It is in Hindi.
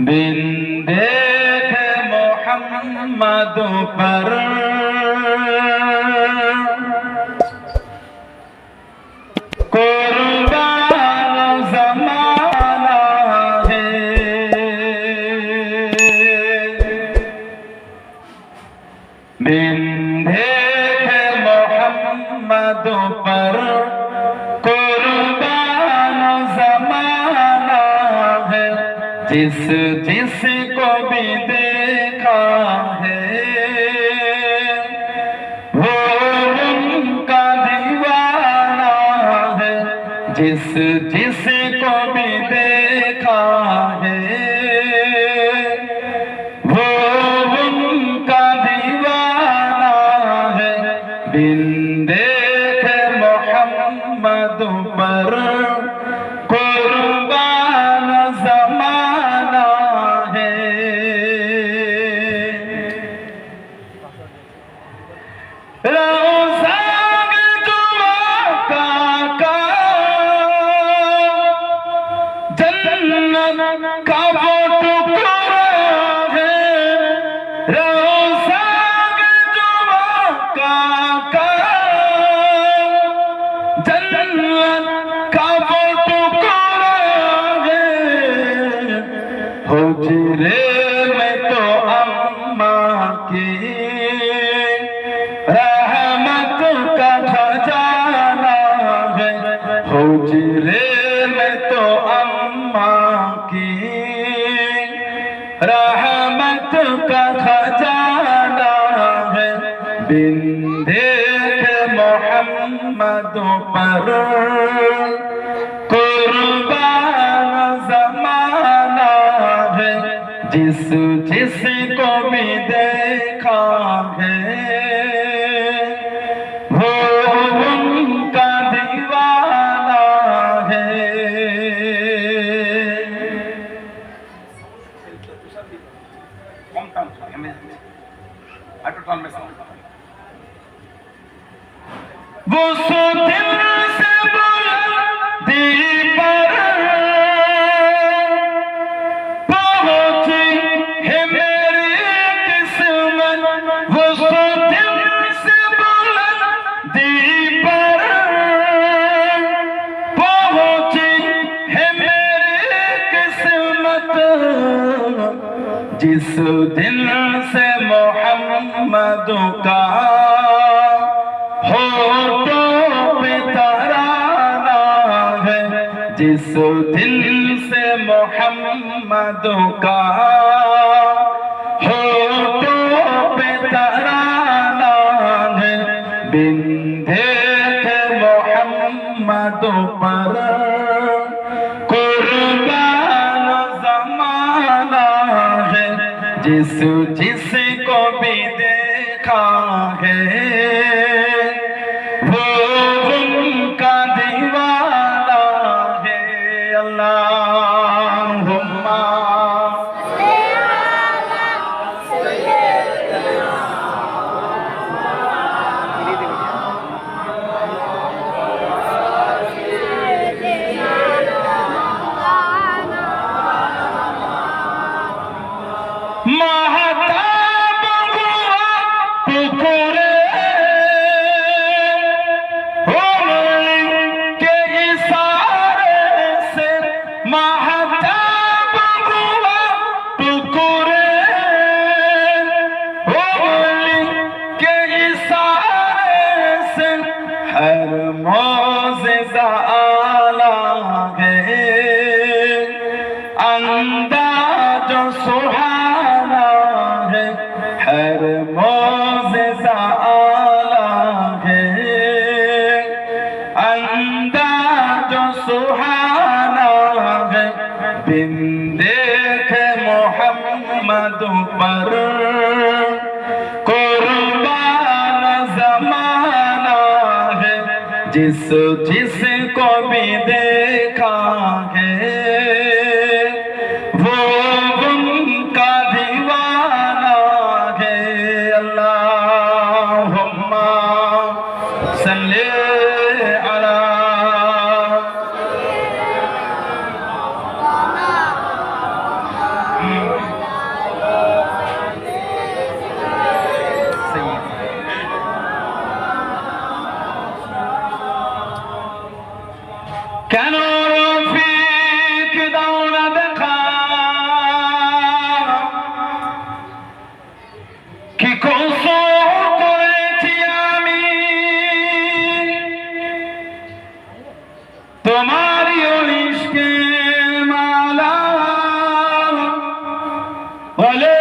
बिन देखे मोहम्मद पर कुर्बान ज़माना है। बिन देखे मोहम्मद पर कुर्बान ज़माना है। जिस जिस को भी देखा है वो उनका दीवाना है। जिस जिस को भी देखा है वो उनका दीवाना है। बिन देखे मोहम्मद पर कुर्बान ज़माना है। जन्नत का वो टुकड़ा है। रोज़ाग जुमा का जन्नत का वो टुकड़ा है। हुजरे में तो अम्मा की रहमत का खजाना है। हुजरे में तो अम्मा की रहमत का खजाना है। बिन देखे मोहम्मद पर कुर्बान ज़माना है। जिस जिस को भी देखा है वो उनका दीवाना है। वो सो दिल से बुलंदी पर पहुंची है मेरी किस्मत। वो सो दिल से बुलंदी पर पहुंची है मेरी किस्मत। जिस दिल से मोहम्मद का होठों पे तराना है। जिस दिल से मोहम्मद का होठों पे तराना है। बिन देखे मोहम्मद पर कुर्बान ज़माना है। जिस जिस को भी देखा है वो उनका दीवाना है। अल्लाहुम्मा हर मौज़िज़ा आला है। अंदाज़ सुहाना है। हर मौज़िज़ा आला है। अंदाज़ सुहाना है। बिन देखे मोहम्मद पर कुर्बान ज़माना है। जिस जिस को भी देखा है वो उनका दीवाना है। अल्लाहुम्मा सल्ली अला বলে